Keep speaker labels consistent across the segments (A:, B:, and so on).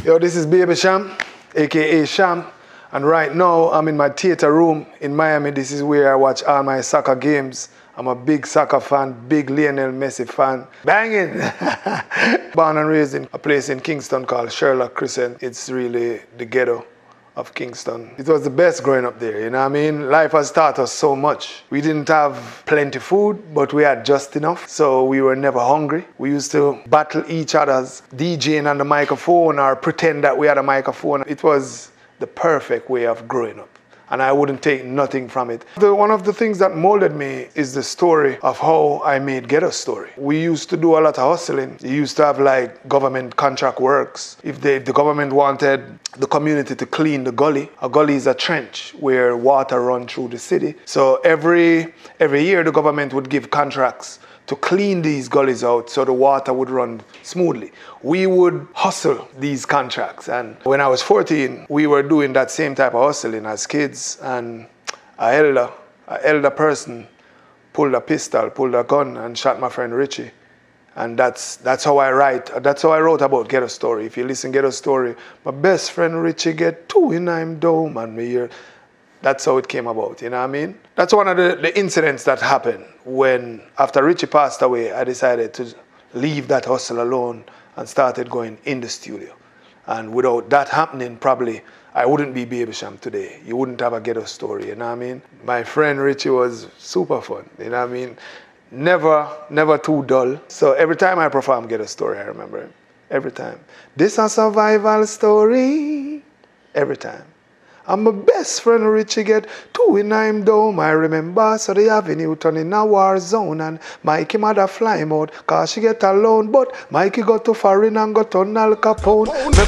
A: Yo, this is Baby Cham, a.k.a. Cham, and right now I'm in my theater room in Miami. This is where I watch all my soccer games. I'm a big soccer fan, big Lionel Messi fan. Banging! Born and raised in a place in Kingston called Sherlock Crescent. It's really the ghetto of Kingston. It was the best growing up there, you know what I mean? Life has taught us so much. We didn't have plenty food, but we had just enough, so we were never hungry. We used to battle each other's DJing on the microphone or pretend that we had a microphone. It was the perfect way of growing up, and I wouldn't take nothing from it. One of the things that molded me is the story of how I made Ghetto Story. We used to do a lot of hustling. We used to have like government contract works. If the government wanted the community to clean the gully, a gully is a trench where water runs through the city. So every year the government would give contracts to clean these gullies out so the water would run smoothly. We would hustle these contracts, and when I was 14, we were doing that same type of hustling as kids, and an elder person pulled a pistol, pulled a gun, and shot my friend Richie. And that's how I wrote about Ghetto Story. If you listen Ghetto Story, my best friend Richie get 2 in him dome, and me here. That's how it came about, you know what I mean? That's one of the incidents that happened when, after Richie passed away, I decided to leave that hustle alone and started going in the studio. And without that happening, probably I wouldn't be Baby Cham today. You wouldn't have a Ghetto Story, you know what I mean? My friend Richie was super fun, you know what I mean? Never too dull. So every time I perform Ghetto Story, I remember him. Every time. This a survival story. Every time. And my best friend Richie get 2 in him dome. I remember, so the avenue turn in a war zone, and Mikey mother fly mode, cause she get alone. But Mikey got to foreign and got on Al Capone.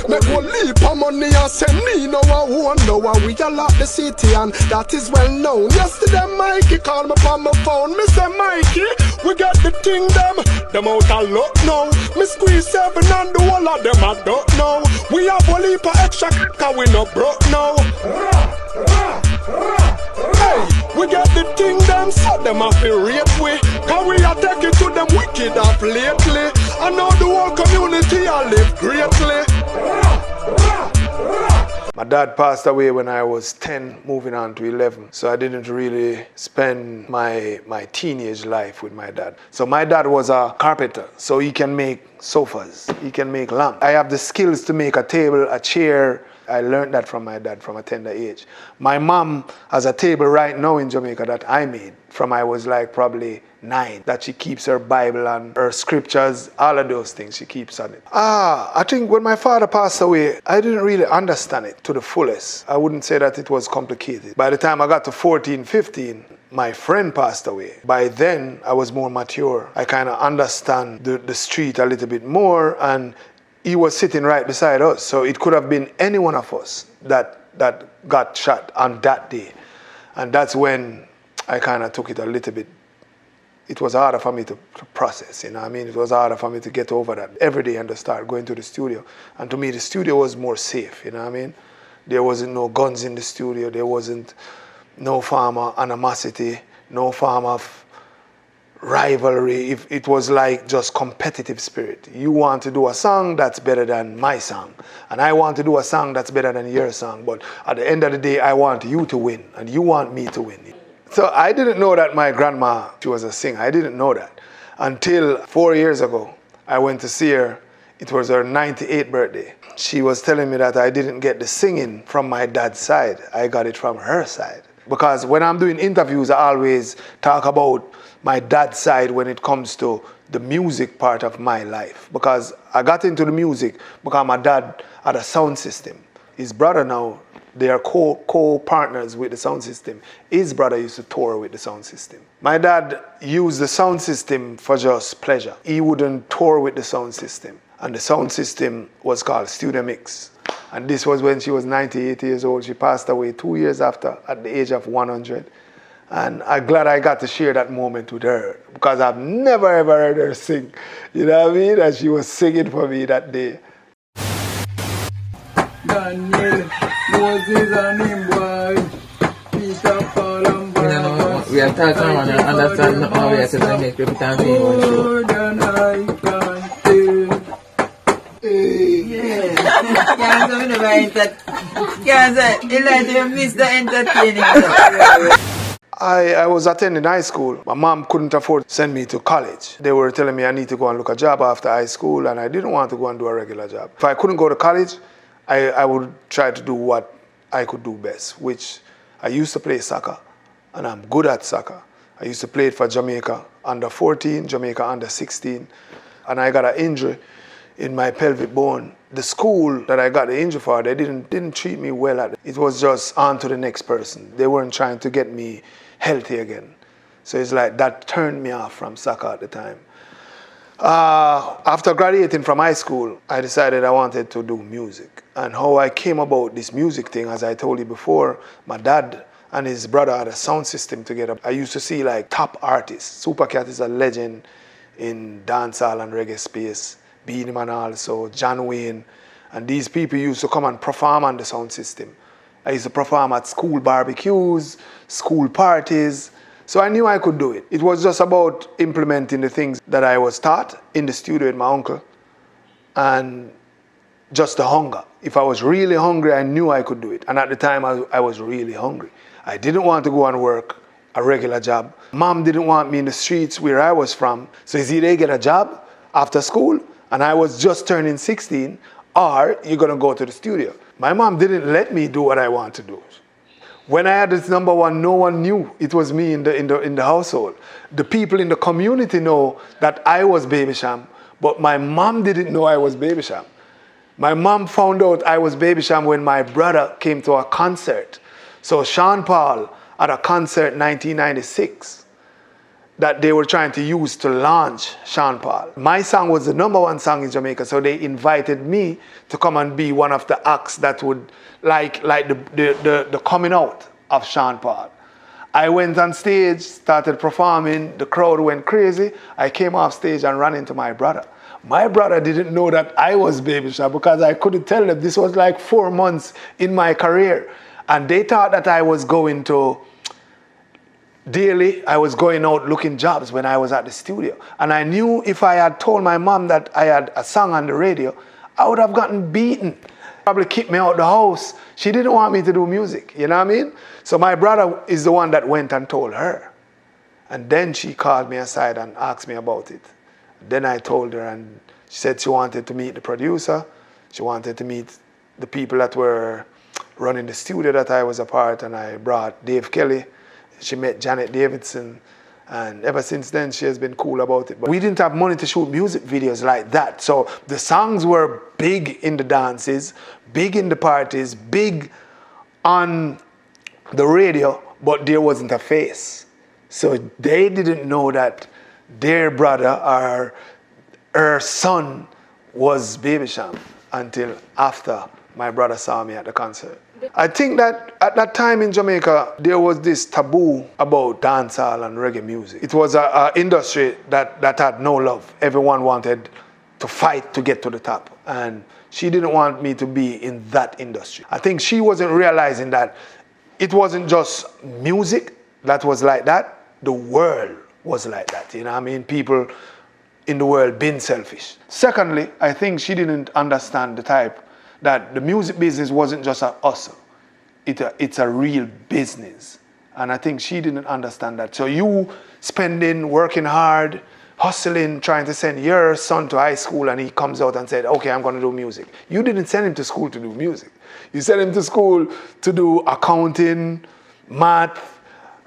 B: Make one leap of money and send me no one know we all lock the city, and that is well known. Yesterday Mikey called me from my phone. Me say Mikey, we got the thing them out of luck now. Me squeeze 7 and the whole of them I don't know. We have a leap of extra cause we no broke now. Hey, we got the thing them, so them have to rate we. Cause we are taking to them wicked up lately. I know the whole community I live greatly.
A: My dad passed away when I was 10, moving on to 11. So I didn't really spend my teenage life with my dad. So my dad was a carpenter, so he can make sofas, he can make lamps. I have the skills to make a table, a chair. I learned that from my dad from a tender age. My mom has a table right now in Jamaica that I made from I was like probably 9, that she keeps her Bible and her scriptures, all of those things she keeps on it. I think when my father passed away, I didn't really understand it to the fullest. I wouldn't say that it was complicated. By the time I got to 14, 15, my friend passed away. By then, I was more mature. I kind of understand the street a little bit more, and he was sitting right beside us, so it could have been any one of us that got shot on that day. And that's when I kind of took it a little bit. It was harder for me to process, you know what I mean? It was harder for me to get over that every day and to start going to the studio. And to me, the studio was more safe, you know what I mean? There wasn't no guns in the studio. There wasn't no form of animosity, no form of rivalry. If it was like just competitive spirit. You want to do a song that's better than my song, and I want to do a song that's better than your song, but at the end of the day I want you to win and you want me to win. So I didn't know that my grandma, she was a singer. I didn't know that until 4 years ago. I went to see her. It was her 98th birthday. She was telling me that I didn't get the singing from my dad's side. I got it from her side. Because when I'm doing interviews, I always talk about my dad's side when it comes to the music part of my life. Because I got into the music because my dad had a sound system. His brother now, they are co-partners with the sound system. His brother used to tour with the sound system. My dad used the sound system for just pleasure. He wouldn't tour with the sound system. And the sound system was called Studio Mix. And this was when she was 98 years old. She passed away 2 years after, at the age of 100. And I'm glad I got to share that moment with her, because I've never ever heard her sing. You know what I mean? And she was singing for me that day.
C: Daniel, Moses and him boy, Peter, Paul and Barnabas.
D: We are talking and understand how we are to make people time in one show.
C: More than I can tell. Yeah.
D: Can't say me never can't say, he like to miss the entertaining.
A: I was attending high school. My mom couldn't afford to send me to college. They were telling me I need to go and look a job after high school, and I didn't want to go and do a regular job. If I couldn't go to college, I would try to do what I could do best, which I used to play soccer, and I'm good at soccer. I used to play it for Jamaica under 14, Jamaica under 16, and I got an injury in my pelvic bone. The school that I got the injury for, they didn't treat me well at it. It was just on to the next person. They weren't trying to get me healthy again. So it's like that turned me off from soccer at the time. After graduating from high school, I decided I wanted to do music. And how I came about this music thing, as I told you before, my dad and his brother had a sound system together. I used to see like top artists. Supercat is a legend in dancehall and reggae space. Beanie Man also, John Wayne. And these people used to come and perform on the sound system. I used to perform at school barbecues, school parties. So I knew I could do it. It was just about implementing the things that I was taught in the studio with my uncle and just the hunger. If I was really hungry, I knew I could do it. And at the time, I was really hungry. I didn't want to go and work a regular job. Mom didn't want me in the streets where I was from. So it's either get a job after school, and I was just turning 16, or you're going to go to the studio. My mom didn't let me do what I want to do. When I had this number one, no one knew it was me in the household. The people in the community know that I was Baby Cham, but my mom didn't know I was Baby Cham. My mom found out I was Baby Cham when my brother came to a concert. So Sean Paul at a concert in 1996 that they were trying to use to launch Sean Paul. My song was the number one song in Jamaica, so they invited me to come and be one of the acts that would like the coming out of Sean Paul. I went on stage, started performing, the crowd went crazy. I came off stage and ran into my brother. My brother didn't know that I was Baby Cham because I couldn't tell them. This was like 4 months in my career. And they thought that I was going to daily, I was going out looking jobs when I was at the studio. And I knew if I had told my mom that I had a song on the radio, I would have gotten beaten. Probably kicked me out the house. She didn't want me to do music, you know what I mean? So my brother is the one that went and told her. And then she called me aside and asked me about it. Then I told her, and she said she wanted to meet the producer. She wanted to meet the people that were running the studio that I was a part, and I brought Dave Kelly. She met Janet Davidson, and ever since then she has been cool about it. But we didn't have money to shoot music videos like that, so the songs were big in the dances, big in the parties, big on the radio, but there wasn't a face. So they didn't know that their brother or her son was Baby Cham until after my brother saw me at the concert. I think that at that time in Jamaica, there was this taboo about dancehall and reggae music. It was an industry that had no love. Everyone wanted to fight to get to the top. And she didn't want me to be in that industry. I think she wasn't realizing that it wasn't just music that was like that. The world was like that. You know what I mean? People in the world being selfish. Secondly, I think she didn't understand the type that the music business wasn't just a hustle. It's a real business. And I think she didn't understand that. So you spending, working hard, hustling, trying to send your son to high school, and he comes out and said, okay, I'm going to do music. You didn't send him to school to do music. You sent him to school to do accounting, math,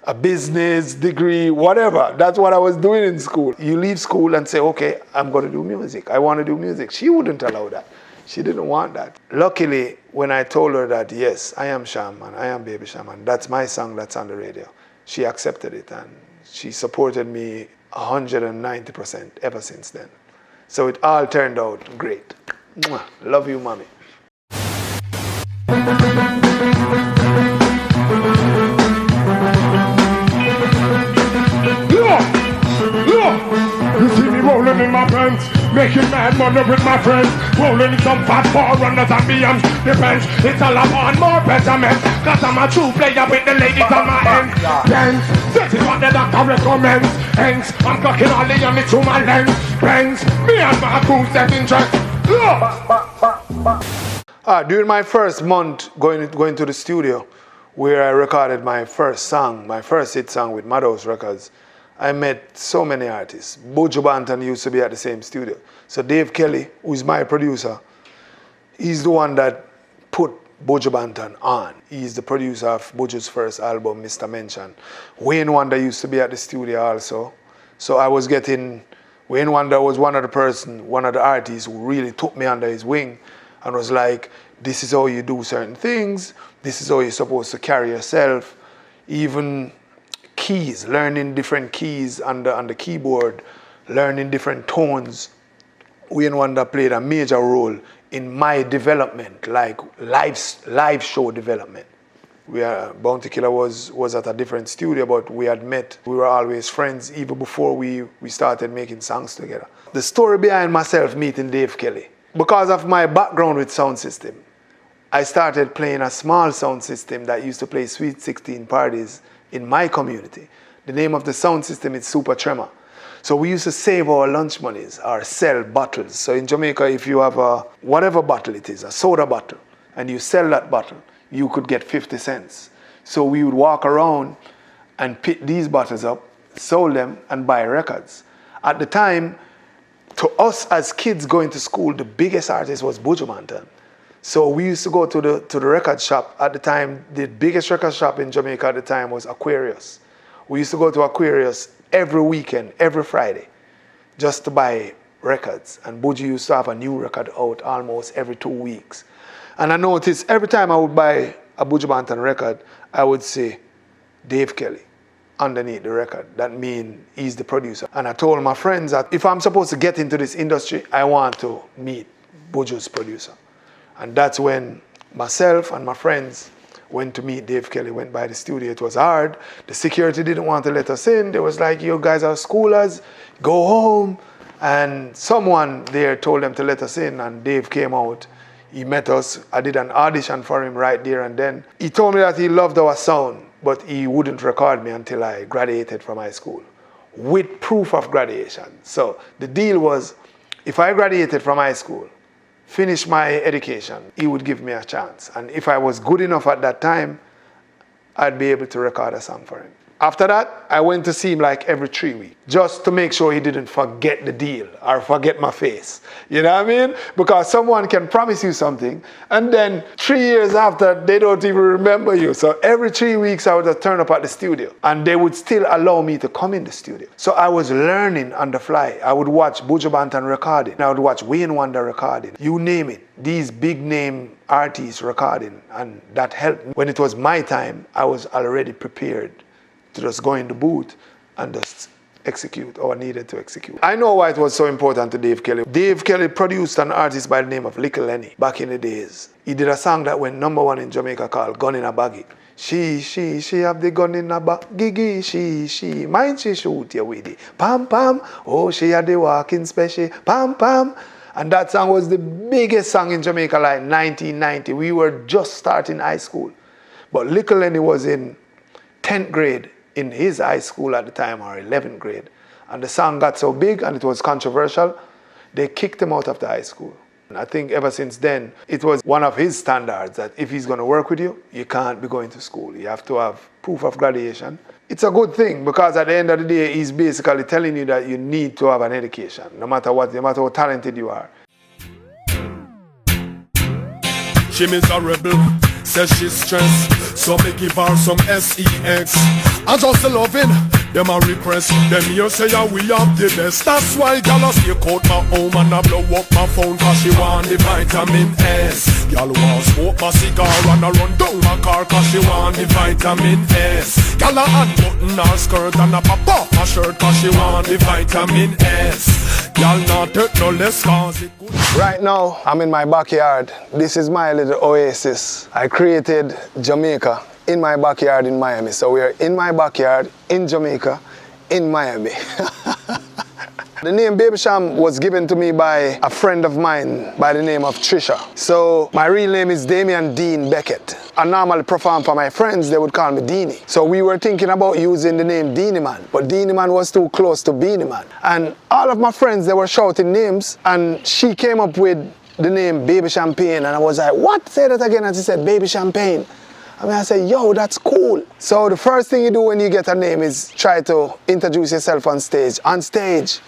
A: a business degree, whatever. That's what I was doing in school. You leave school and say, okay, I'm going to do music. I want to do music. She wouldn't allow that. She didn't want that. Luckily, when I told her that, yes, I am Cham and I am Baby Cham, and that's my song that's on the radio, she accepted it and she supported me 190% ever since then. So it all turned out great. Mwah. Love you, mommy.
B: You see me rolling in my pants, making mad money with my friends, rolling in some fat forerunners and beyond. Depends, it's all about more betterment, cause I'm a true player with the ladies on my ends. Pens, this is what the doctor recommends. Hence, I'm clocking all the yummy through my lens. Pens, me and my crew set in track.
A: During my first month going to the studio, where I recorded my first hit song with Madhouse Records, I met so many artists. Buju Banton used to be at the same studio. So Dave Kelly, who is my producer, he's the one that put Buju Banton on. He's the producer of Buju's first album, Mr. Mention. Wayne Wonder used to be at the studio also. So Wayne Wonder was one of the artists who really took me under his wing and was like, this is how you do certain things, this is how you're supposed to carry yourself. Even keys, learning different keys on the keyboard, learning different tones. Wayne Wonder played a major role in my development, like live show development. Bounty Killer was at a different studio, but we had met. We were always friends even before we started making songs together. The story behind myself meeting Dave Kelly, because of my background with sound system, I started playing a small sound system that used to play Sweet 16 parties in my community. The name of the sound system is Super Tremor. So we used to save our lunch monies or sell bottles. So in Jamaica, if you have whatever bottle it is, a soda bottle, and you sell that bottle, you could get 50 cents. So we would walk around and pick these bottles up, sold them, and buy records. At the time, to us as kids going to school, the biggest artist was Buju Banton. So we used to go to the record shop. At the time, the biggest record shop in Jamaica at the time was Aquarius. We used to go to Aquarius every weekend, every Friday, just to buy records. And Buju used to have a new record out almost every 2 weeks. And I noticed every time I would buy a Buju Banton record, I would say Dave Kelly underneath the record. That means he's the producer. And I told my friends that if I'm supposed to get into this industry, I want to meet Buju's producer. And that's when myself and my friends went to meet Dave Kelly, went by the studio. It was hard. The security didn't want to let us in. They was like, you guys are schoolers, go home. And someone there told them to let us in, and Dave came out. He met us. I did an audition for him right there and then. He told me that he loved our sound, but he wouldn't record me until I graduated from high school, with proof of graduation. So the deal was, if I graduated from high school, finished my education, he would give me a chance. And if I was good enough at that time, I'd be able to record a song for him. After that, I went to see him like every 3 weeks, just to make sure he didn't forget the deal or forget my face. You know what I mean? Because someone can promise you something, and then 3 years after, they don't even remember you. So every 3 weeks, I would just turn up at the studio, and they would still allow me to come in the studio. So I was learning on the fly. I would watch Buju Banton recording. I would watch Wayne Wonder recording. You name it. These big name artists recording, and that helped me. When it was my time, I was already prepared to just go in the booth and just execute or needed to execute. I know why it was so important to Dave Kelly. Dave Kelly produced an artist by the name of Lenny back in the days. He did a song that went #1 in Jamaica called Gun in a Baggy. She have the gun in a baggy, she, mind she shoot you with it. Pam, pam, oh, she had the walking special, pam, pam. And that song was the biggest song in Jamaica, like 1990. We were just starting high school. But Lenny was in 10th grade in his high school at the time, or 11th grade. And the song got so big and it was controversial, they kicked him out of the high school. And I think ever since then, it was one of his standards that if he's going to work with you, you can't be going to school. You have to have proof of graduation. It's a good thing, because at the end of the day, he's basically telling you that you need to have an education, no matter what, no matter how talented you are.
B: She is a rebel, says she's stressed, so me give her some sex. I just loving them a request. Them here say we have the best. That's why y'all stay out my home and I blow up my phone, cause she want the vitamin S. Y'all want smoke my cigar and I run down my car, cause she want the vitamin S. Y'all a unbutton her skirt and I pop off my shirt, cause she want the vitamin S. Y'all not take no less, cause it good.
A: Right now, I'm in my backyard. This is my little oasis. I created Jamaica in my backyard in Miami. So we are in my backyard in Jamaica in Miami. The name Baby Cham was given to me by a friend of mine by the name of Trisha. So my real name is Damian Dean Beckett. I normally perform for my friends, they would call me Deanie. So we were thinking about using the name Deanie Man, but Deanie Man was too close to Beanie Man. And all of my friends, they were shouting names, and she came up with the name Baby Champagne, and I was like, what? Say that again. And she said, Baby Champagne. I said, yo, that's cool. So the first thing you do when you get a name is try to introduce yourself on stage. On stage,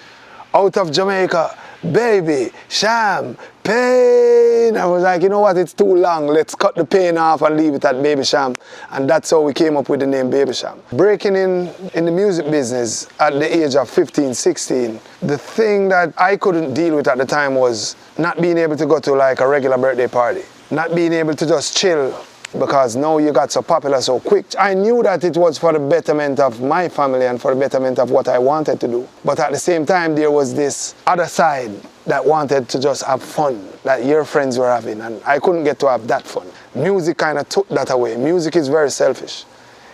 A: out of Jamaica, Baby Cham, pain. I was like, you know what, it's too long. Let's cut the pain off and leave it at Baby Cham. And that's how we came up with the name Baby Cham. Breaking in the music business at the age of 15, 16, the thing that I couldn't deal with at the time was not being able to go to like a regular birthday party. Not being able to just chill because now you got so popular so quick. I knew that it was for the betterment of my family and for the betterment of what I wanted to do. But at the same time, there was this other side that wanted to just have fun that your friends were having, and I couldn't get to have that fun. Music kind of took that away. Music is very selfish.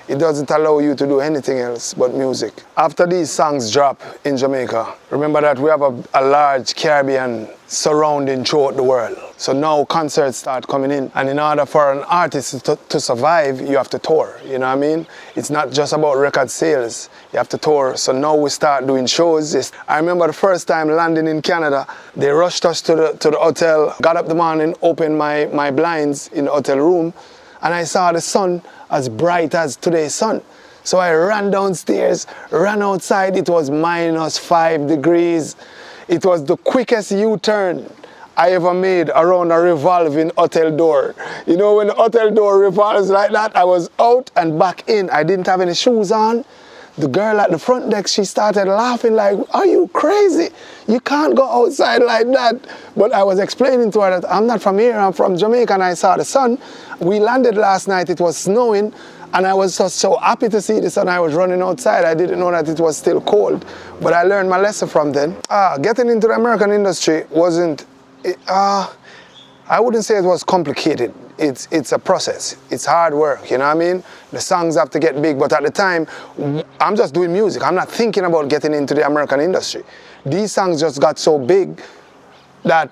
A: It doesn't allow you to do anything else but music. After these songs drop in Jamaica, remember that we have a large Caribbean surrounding throughout the world. So now concerts start coming in. And in order for an artist to survive, you have to tour, you know what I mean? It's not just about record sales, you have to tour. So now we start doing shows. I remember the first time landing in Canada, they rushed us to the hotel, got up the morning, opened my blinds in the hotel room, and I saw the sun as bright as today's sun. So I ran downstairs, ran outside, it was -5 degrees. It was the quickest U-turn I ever made around a revolving hotel door. You know, when the hotel door revolves like that, I was out and back in. I didn't have any shoes on. The girl at the front desk, she started laughing like, are you crazy? You can't go outside like that. But I was explaining to her that I'm not from here, I'm from Jamaica, and I saw the sun. We landed last night, it was snowing, and I was just so happy to see the sun. I was running outside. I didn't know that it was still cold, but I learned my lesson from then. Getting into the American industry wasn't, I wouldn't say it was complicated. It's a process. It's hard work, you know what I mean? The songs have to get big, but at the time, I'm just doing music. I'm not thinking about getting into the American industry. These songs just got so big that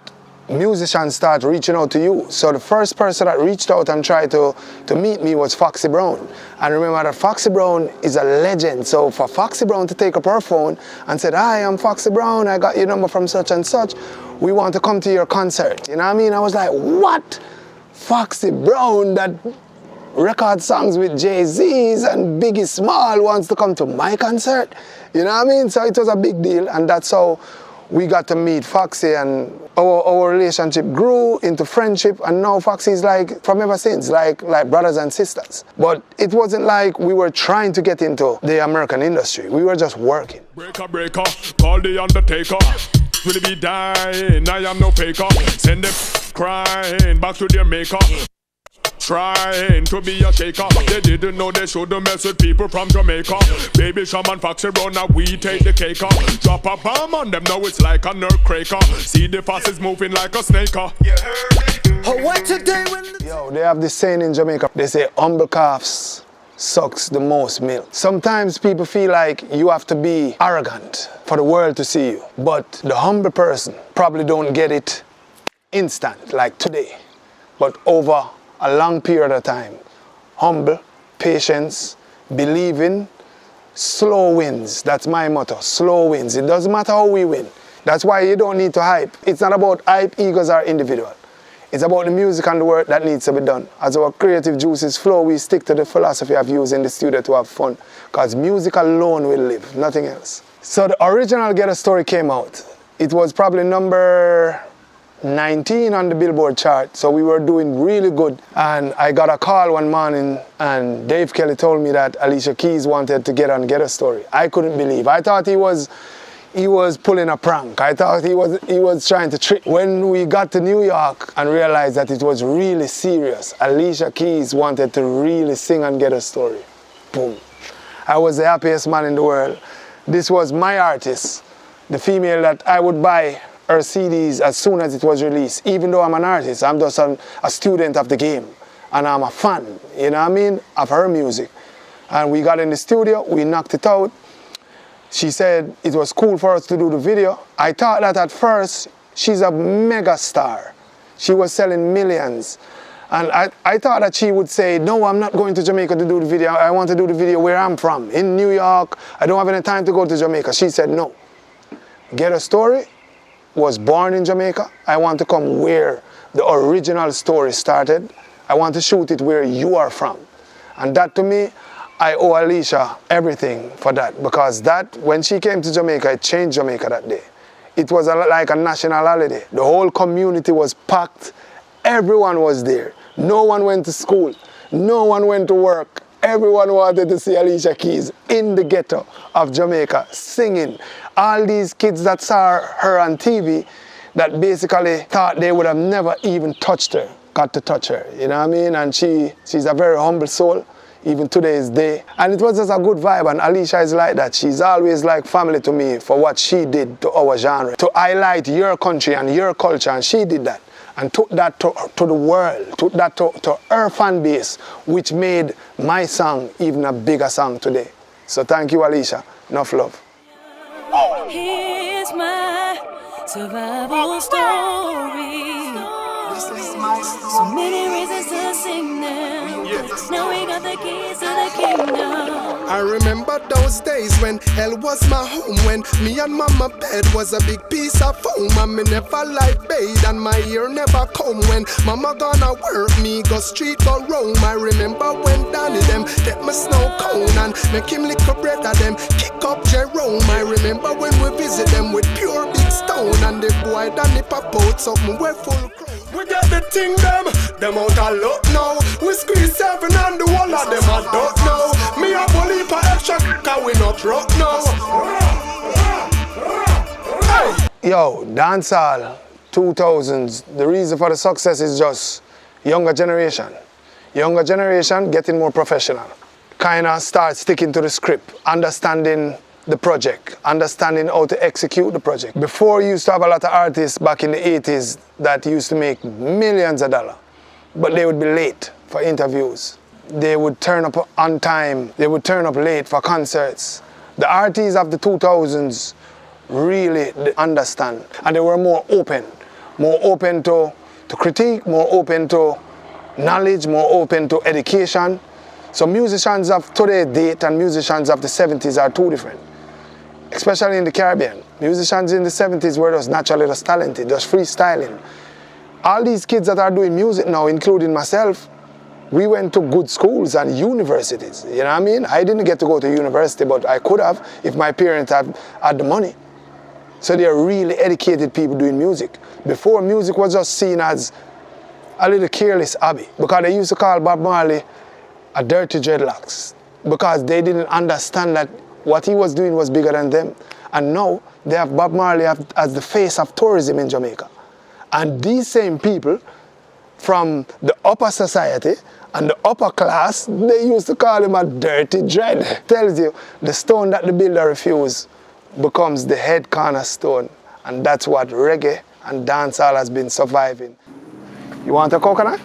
A: musicians start reaching out to you. So the first person that reached out and tried to meet me was Foxy Brown. And remember that Foxy Brown is a legend. So for Foxy Brown to take up her phone and said, hi, I'm Foxy Brown, I got your number from such and such, we want to come to your concert. You know what I mean? I was like, what? Foxy Brown that record songs with Jay-Z's and Biggie Small wants to come to my concert? You know what I mean? So it was a big deal, and that's how we got to meet Foxy, and our relationship grew into friendship, and now Foxy is like, from ever since, like brothers and sisters. But it wasn't like we were trying to get into the American industry. We were just working.
B: Breaker, call the undertaker. Will be dying, I am no faker. Send them crying back to their maker. Trying to be a shaker. They didn't know they shouldn't mess with people from Jamaica. Baby Cham and Foxy Brown, now we take the cake. Drop a bomb on them, now it's like a nerve cracker. See the fastest moving like a snake. Oh, what today when
A: Yo, they have this saying in Jamaica. They say humble calves sucks the most milk. Sometimes people feel like you have to be arrogant for the world to see you. But the humble person probably don't get it instant, like today. But over a long period of time. Humble, patience, believing, slow wins. That's my motto, slow wins. It doesn't matter how we win. That's why you don't need to hype. It's not about hype, egos are individual. It's about the music and the work that needs to be done. As our creative juices flow, we stick to the philosophy of using the studio to have fun. Because music alone will live, nothing else. So the original Ghetto Story came out. It was probably number 19 on the Billboard chart, so we were doing really good. And I got a call one morning, and Dave Kelly told me that Alicia Keys wanted to get on Ghetto Story. I couldn't believe. I thought he was pulling a prank. I thought he was trying to trick. When we got to New York and realized that it was really serious, Alicia Keys wanted to really sing on Ghetto Story. Boom. I was the happiest man in the world. This was my artist, the female that I would buy her CDs as soon as it was released. Even though I'm an artist, I'm just a student of the game. And I'm a fan, you know what I mean, of her music. And we got in the studio, we knocked it out. She said it was cool for us to do the video. I thought that at first, she's a mega star. She was selling millions. And I thought that she would say, no, I'm not going to Jamaica to do the video. I want to do the video where I'm from, in New York. I don't have any time to go to Jamaica. She said, no. Ghetto Story, was born in Jamaica. I want to come where the original story started. I want to shoot it where you are from. And that to me, I owe Alicia everything for that, because that, when she came to Jamaica, it changed Jamaica that day. It was like a national holiday. The whole community was packed. Everyone was there. No one went to school. No one went to work. Everyone wanted to see Alicia Keys in the ghetto of Jamaica singing. All these kids that saw her on TV that basically thought they would have never even touched her, got to touch her, you know what I mean? And she's a very humble soul, even today's day. And it was just a good vibe, and Alicia is like that. She's always like family to me for what she did to our genre, to highlight your country and your culture, and she did that. And took that to the world, took that to her fan base, which made my song even a bigger song today. So thank you, Alicia. Enough love.
E: Here's my survival story.
B: This is my story.
E: So many reasons to sing them.
B: Yes.
E: Now we got the keys to the kingdom.
B: I remember those days when hell was my home, when me and mama bed was a big piece of foam, and me never like bathe and my ear never come. When mama gonna work, me go street go roam. I remember when Danny them get my snow cone and make him lick a bread of them, kick up Jerome. I remember when we visit them with pure big stone, and the boy Danny pop out something we full crown. We get the thing them out of luck now. We squeeze 7 and the whole of them I don't know. Me a bully for extra, cause we not rock now. Hey.
A: Yo, dancehall, 2000s, the reason for the success is just younger generation. Younger generation getting more professional. Kinda start sticking to the script, understanding the project, understanding how to execute the project. Before, you used to have a lot of artists back in the 80s that used to make millions of dollars, but they would be late for interviews. They would turn up on time. They would turn up late for concerts. The artists of the 2000s really understand, and they were more open to critique, more open to knowledge, more open to education. So musicians of today's date and musicians of the 70s are two different, especially in the Caribbean. Musicians in the 70s were just naturally just talented, just freestyling. All these kids that are doing music now, including myself, we went to good schools and universities, you know what I mean? I didn't get to go to university, but I could have if my parents had the money. So they're really educated people doing music. Before, music was just seen as a little careless hobby, because they used to call Bob Marley a dirty dreadlocks, because they didn't understand that what he was doing was bigger than them. And now they have Bob Marley as the face of tourism in Jamaica. And these same people from the upper society and the upper class, they used to call him a dirty dread. Tells you, the stone that the builder refused becomes the head cornerstone. And that's what reggae and dancehall has been surviving. You want a coconut?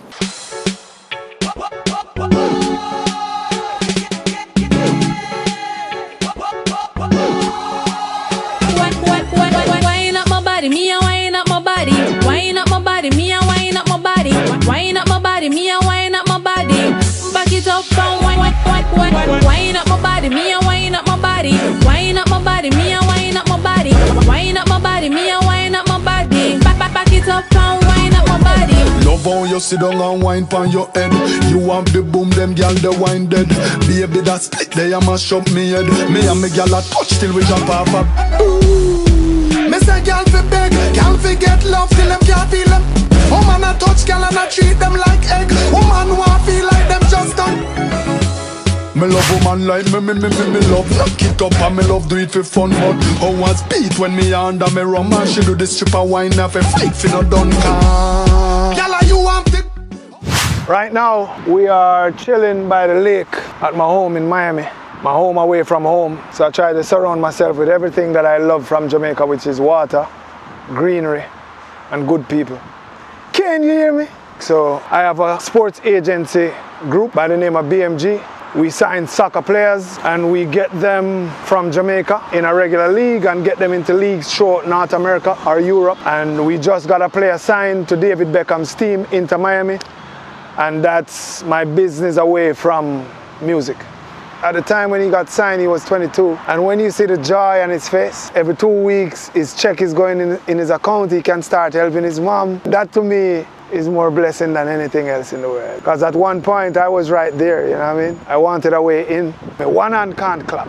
E: Wine up my body, me a wine up my body. Wine up my body, me a wine up my body. Wine up my body, me a wine up my body. Back it up and wine up my body, me a wine up my body. Wine up my body, me a wine up my body. Wine up my body, me a wine up my body. Back it up and wine up my body.
B: Love how you sit down and wine pon your head. You have the boom, them gyal the wine dead. Baby that split, they a mash up me head. Me and me gyal a touch till we jump off up. Me say gyal fi beg, gyal fi get love till them can't feel them. Woman a touch gyal and a treat them like egg. Woman want feel like them just done. Me love woman like me love lock it up and me love do it for fun. But how I speed when me under me rum and she do the stripper wine off a fight fi no done car. Gyal you want it?
A: Right now, we are chilling by the lake at my home in Miami. My home away from home. So I try to surround myself with everything that I love from Jamaica, which is water, greenery, and good people. Can you hear me? So I have a sports agency group by the name of BMG. We sign soccer players and we get them from Jamaica in a regular league and get them into leagues throughout North America or Europe. And we just got a player signed to David Beckham's team, Inter Miami. And that's my business away from music. At the time when he got signed, he was 22. And when you see the joy on his face, every 2 weeks, his check is going in his account, he can start helping his mom. That to me is more blessing than anything else in the world. Because at one point, I was right there, you know what I mean? I wanted a way in. One hand can't clap.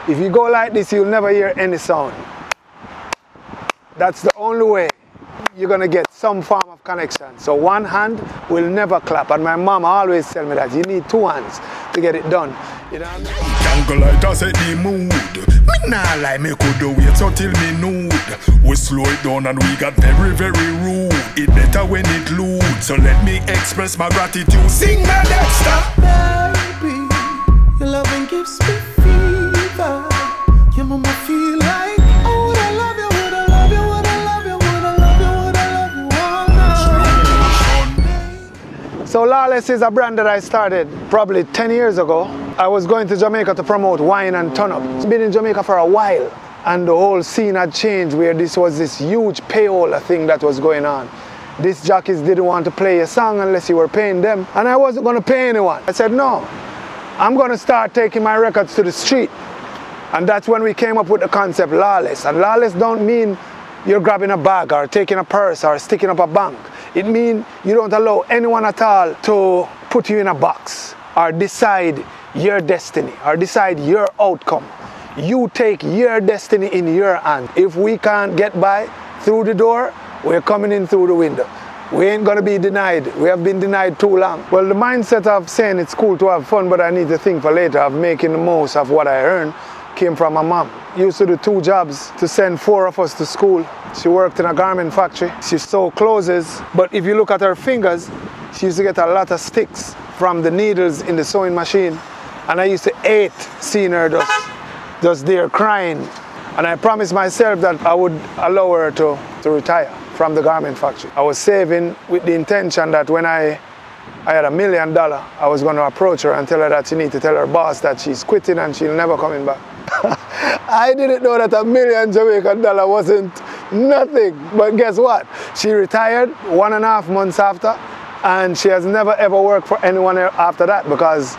A: If you go like this, you'll never hear any sound. That's the only way you're gonna get some form of connection. So one hand will never clap. And my mom always tell me that you need two hands to get it done. You know what I mean?
B: Jungle light has set the mood. Me nah lie, me could do wait until me nude. We slow it down and we got very, very rude. It better when it lewd. So let me express my gratitude. Sing my Dexta.
F: Baby, your loving gives me fever. Your mama feel like, oh, would I love you, would I love you, would I love you, would I love you, would I love you all night.
A: So Lawless is a brand that I started probably 10 years ago. I was going to Jamaica to promote wine and turn up. I've been in Jamaica for a while, and the whole scene had changed where this was this huge payola thing that was going on. These jockeys didn't want to play a song unless you were paying them, and I wasn't going to pay anyone. I said, no, I'm going to start taking my records to the street. And that's when we came up with the concept Lawless. And Lawless don't mean you're grabbing a bag or taking a purse or sticking up a bank. It means you don't allow anyone at all to put you in a box or decide your destiny or decide your outcome. You take your destiny in your hand. If we can't get by through the door, we're coming in through the window. We ain't gonna be denied. We have been denied too long. Well, the mindset of saying it's cool to have fun, but I need to think for later, of making the most of what I earn, came from my mom. Used to do 2 jobs to send 4 of us to school. She worked in a garment factory. She sewed clothes, but if you look at her fingers, she used to get a lot of sticks from the needles in the sewing machine. And I used to hate seeing her just there crying. And I promised myself that I would allow her to retire from the garment factory. I was saving with the intention that when I had $1 million, I was going to approach her and tell her that she needs to tell her boss that she's quitting and she'll never coming back. I didn't know that $1 million Jamaican wasn't nothing. But guess what? She retired 1.5 months after, and she has never ever worked for anyone after that, because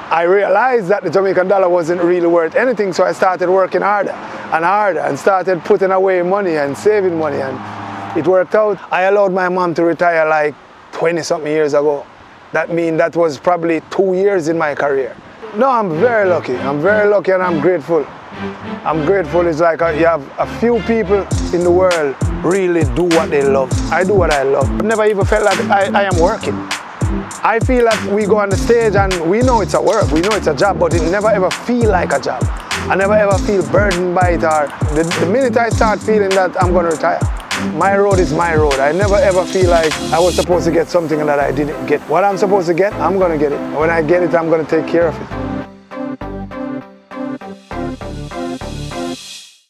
A: I realized that the Jamaican dollar wasn't really worth anything, so I started working harder and harder and started putting away money and saving money, and it worked out. I allowed my mom to retire like 20-something years ago. That means that was probably 2 years in my career. No, I'm very lucky. I'm very lucky and I'm grateful. I'm grateful. It's like you have a few people in the world really do what they love. I do what I love. I've never even felt like I am working. I feel like we go on the stage and we know it's a work, we know it's a job, but it never ever feel like a job. I never ever feel burdened by it, or the minute I start feeling that I'm going to retire, my road is my road. I never ever feel like I was supposed to get something that I didn't get. What I'm supposed to get, I'm going to get it. When I get it, I'm going to take care of it.